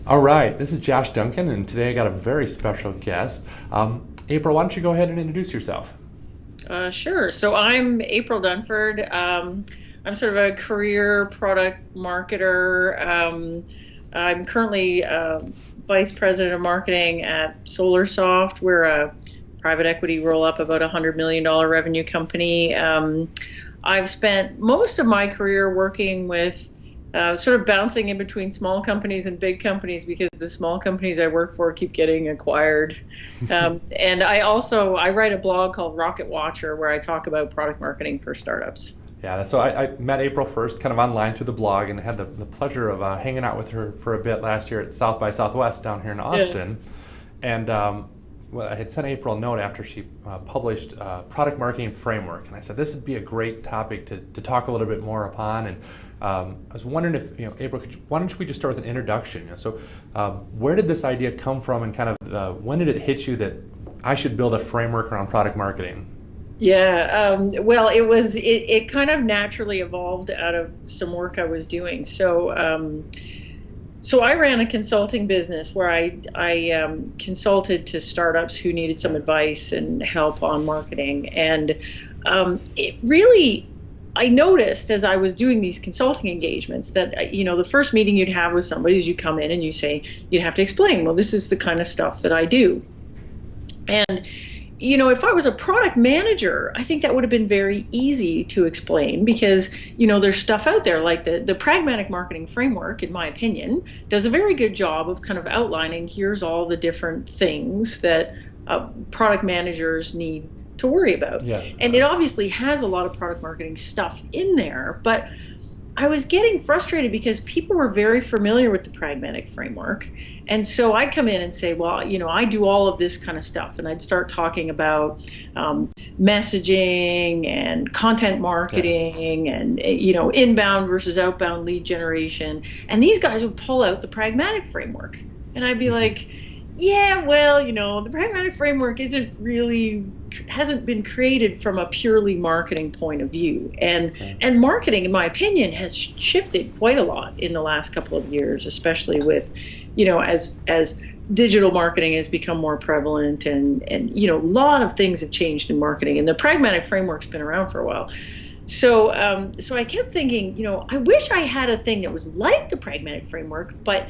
All right, this is Josh Duncan, and today I got a very special guest. April, why don't you go ahead and introduce yourself? Sure. So I'm April Dunford. I'm sort of a career product marketer. I'm currently vice president of marketing at SolarSoft. We're a private equity roll-up, about $100 million revenue company. I've spent most of my career working with sort of bouncing in between small companies and big companies because the small companies I work for keep getting acquired. And I write a blog called Rocketwatcher where I talk about product marketing for startups. Yeah, so I met April first kind of online through the blog and had the pleasure of hanging out with her for a bit last year at South by Southwest down here in Austin. And well, I had sent April a note after she published Product Marketing Framework, and I said this would be a great topic to talk a little bit more upon. And I was wondering if, April, why don't we just start with an introduction? So where did this idea come from, and kind of when did it hit you that I should build a framework around product marketing? Yeah, well, it kind of naturally evolved out of some work I was doing. So I ran a consulting business where I consulted to startups who needed some advice and help on marketing. And it really, I noticed as I was doing these consulting engagements that, the first meeting you'd have with somebody is you come in and you'd have to explain, well, this is the kind of stuff that I do. And if I was a product manager, I think that would have been very easy to explain because, there's stuff out there like the pragmatic marketing framework, in my opinion, does a very good job of kind of outlining here's all the different things that product managers need to worry about. Yeah. And it obviously has a lot of product marketing stuff in there, but I was getting frustrated because people were very familiar with the pragmatic framework. And so I'd come in and say, well, I do all of this kind of stuff. And I'd start talking about messaging and content marketing and, inbound versus outbound lead generation. And these guys would pull out the pragmatic framework. And I'd be like, yeah, well, the pragmatic framework hasn't been created from a purely marketing point of view. And marketing, in my opinion, has shifted quite a lot in the last couple of years, especially with, as digital marketing has become more prevalent and a lot of things have changed in marketing, and the pragmatic framework's been around for a while. So I kept thinking, I wish I had a thing that was like the pragmatic framework, but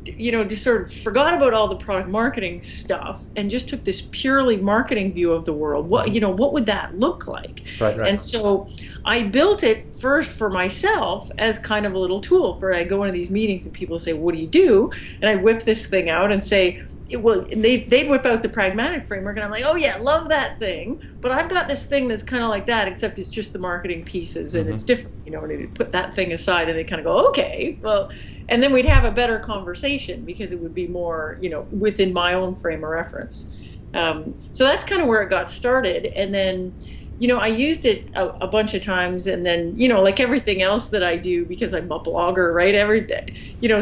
just sort of forgot about all the product marketing stuff and just took this purely marketing view of the world. What would that look like? Right. And so I built it first for myself as kind of a little tool for, I go into these meetings and people say, what do you do? And I whip this thing out and say, they'd whip out the pragmatic framework and I'm like, oh yeah, love that thing. But I've got this thing that's kind of like that, except it's just the marketing pieces and it's different, and they'd put that thing aside and they kind of go, okay, well, and then we'd have a better conversation because it would be more, within my own frame of reference. So that's kind of where it got started. And then, I used it a bunch of times, and then, like everything else that I do, because I'm a blogger, right?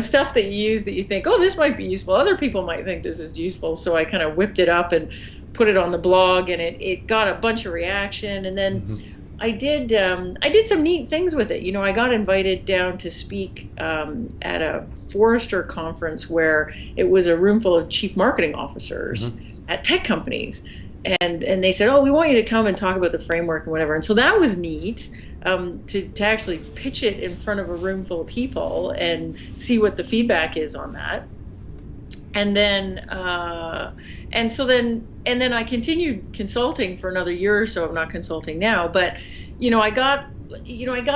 Stuff that you use that you think, oh, this might be useful. Other people might think this is useful. So I kind of whipped it up and put it on the blog, and it got a bunch of reaction. And then I did some neat things with it. I got invited down to speak at a Forrester conference where it was a room full of chief marketing officers at tech companies. And they said, oh, we want you to come and talk about the framework and whatever. And so that was neat to actually pitch it in front of a room full of people and see what the feedback is on that. And then then I continued consulting for another year or so. I'm not consulting now, but I got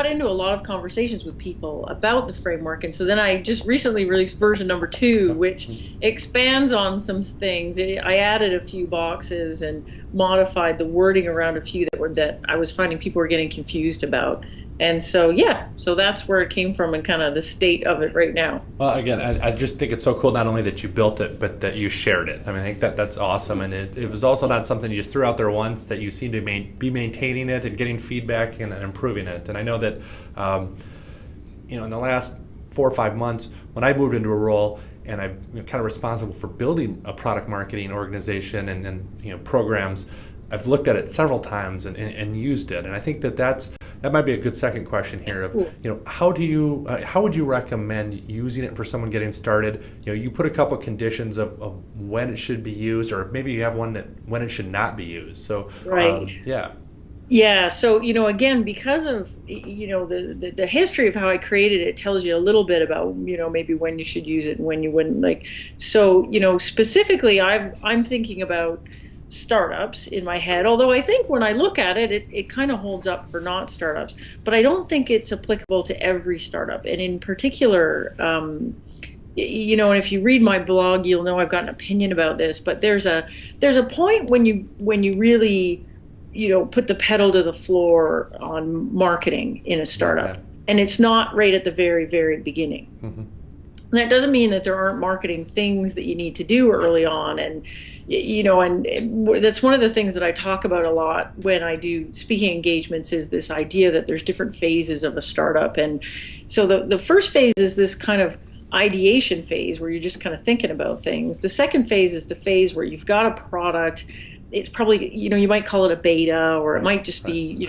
into a lot of conversations with people about the framework. And so then I just recently released version number 2, which expands on some things. I added a few boxes and modified the wording around a few that I was finding people were getting confused about. And so, so that's where it came from and kind of the state of it right now. Well, again, I just think it's so cool not only that you built it, but that you shared it. I mean, I think that's awesome. And it was also not something you just threw out there once, that you seem to be maintaining it and getting feedback and improving it. And I know that, in the last 4 or 5 months, when I moved into a role and I'm kind of responsible for building a product marketing organization and programs, I've looked at it several times and used it, and I think that might be a good second question here. Of cool. How would you recommend using it for someone getting started? You put a couple of conditions of when it should be used, or maybe you have one that when it should not be used. So Right. yeah. Yeah, so again, because of the history of how I created it tells you a little bit about maybe when you should use it and when you wouldn't. Like, so specifically, I'm thinking about startups in my head. Although I think when I look at it, it kind of holds up for not startups. But I don't think it's applicable to every startup, and in particular. And if you read my blog, you'll know I've got an opinion about this. But there's a point when you really put the pedal to the floor on marketing in a startup. Okay. And it's not right at the very, very beginning. Mm-hmm. That doesn't mean that there aren't marketing things that you need to do early on. And that's one of the things that I talk about a lot when I do speaking engagements, is this idea that there's different phases of a startup. And so the first phase is this kind of ideation phase where you're just kind of thinking about things. The second phase is the phase where you've got a product. It's probably, you might call it a beta, or it might just be,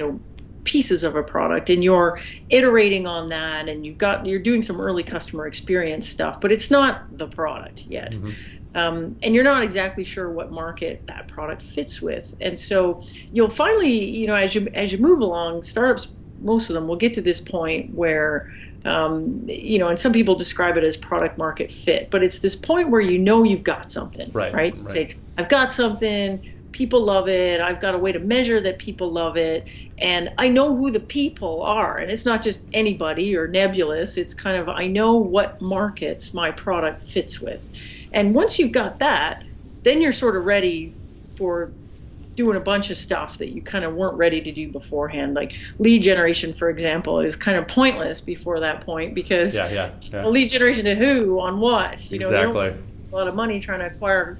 pieces of a product, and you're iterating on that, and you're doing some early customer experience stuff, but it's not the product yet. Mm-hmm. And you're not exactly sure what market that product fits with. And so you'll finally, as you move along, startups, most of them will get to this point where, and some people describe it as product market fit, but it's this point where you've got something, right? Say, I've got something, people love it, I've got a way to measure that people love it, and I know who the people are, and it's not just anybody or nebulous, it's kind of, I know what markets my product fits with. And once you've got that, then you're sort of ready for doing a bunch of stuff that you kind of weren't ready to do beforehand. Like lead generation, for example, is kind of pointless before that point, because lead generation to who, on what? You don't have a lot of money trying to acquire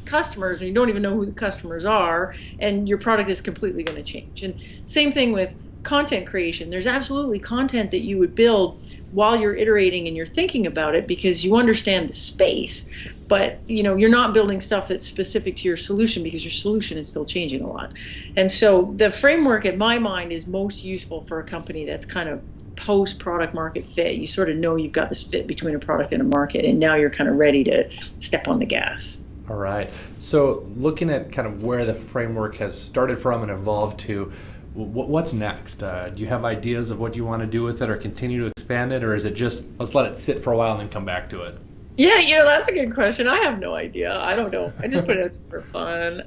customers, and you don't even know who the customers are, and your product is completely going to change. And same thing with content creation. There's absolutely content that you would build while you're iterating and you're thinking about it, because you understand the space, but you're not building stuff that's specific to your solution, because your solution is still changing a lot. And so the framework, in my mind, is most useful for a company that's kind of post product market fit. You sort of know you've got this fit between a product and a market, and now you're kind of ready to step on the gas. All right. So looking at kind of where the framework has started from and evolved to, what's next? Do you have ideas of what you want to do with it, or continue to expand it, or is it just let's let it sit for a while and then come back to it? Yeah, that's a good question. I have no idea. I don't know. I just put it for fun.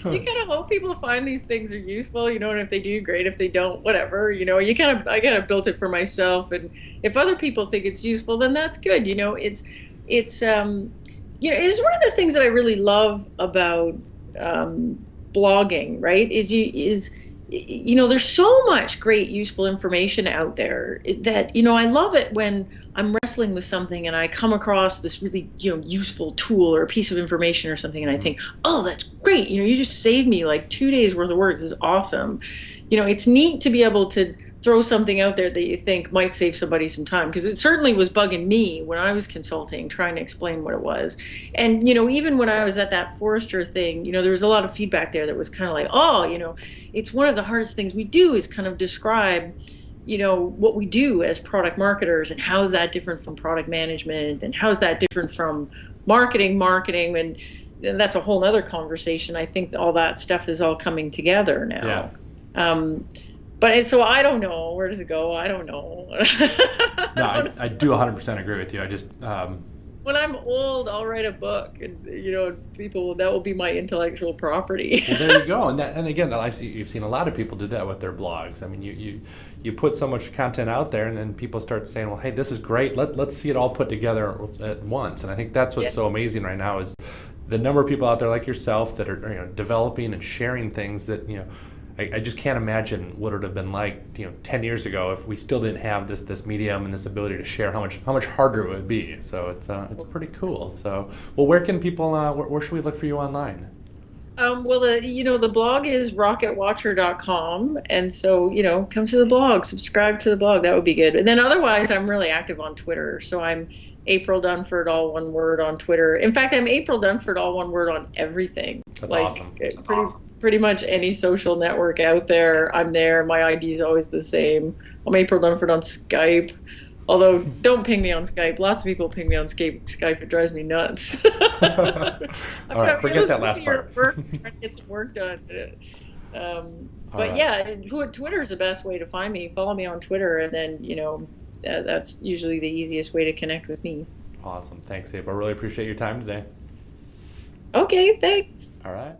You kind of hope people find these things are useful, and if they do, great. If they don't, whatever. I kind of built it for myself, and if other people think it's useful, then that's good. It's it's one of the things that I really love about blogging, right? There's so much great useful information out there that, I love it when I'm wrestling with something and I come across this really, useful tool or a piece of information or something, and I think, oh, that's great. You just saved me like 2 days worth of work. This is awesome. It's neat to be able to throw something out there that you think might save somebody some time, because it certainly was bugging me when I was consulting, trying to explain what it was. And even when I was at that Forrester thing, there was a lot of feedback there that was kind of like, oh, it's one of the hardest things we do is kind of describe what we do as product marketers, and how is that different from product management, and how is that different from marketing, and that's a whole other conversation. I think all that stuff is all coming together now. Yeah. But so I don't know. Where does it go? I don't know. No, I do 100% agree with you. I just when I'm old, I'll write a book, and that will be my intellectual property. Well, there you go. And again, you've seen a lot of people do that with their blogs. I mean, you put so much content out there, and then people start saying, well, hey, this is great. Let's see it all put together at once. And I think that's what's so amazing right now is the number of people out there like yourself that are developing and sharing things that I just can't imagine what it would have been like 10 years ago if we still didn't have this medium and this ability to share, how much harder it would be. So it's pretty cool. So where can people where should we look for you online? Well, the blog is rocketwatcher.com, and so come to the blog, subscribe to the blog. That would be good. And then otherwise, I'm really active on Twitter. So I'm April Dunford, all one word, on Twitter. In fact, I'm April Dunford, all one word, on everything. That's Like awesome. pretty much any social network out there, I'm there. My ID is always the same. I'm April Dunford on Skype. Although, don't ping me on Skype. Lots of people ping me on Skype. It drives me nuts. All right, forget that last Your part. work, trying to get some work done. All But right. yeah, Twitter is the best way to find me. Follow me on Twitter, and then that's usually the easiest way to connect with me. Awesome. Thanks, Abe. I really appreciate your time today. Okay, thanks. All right.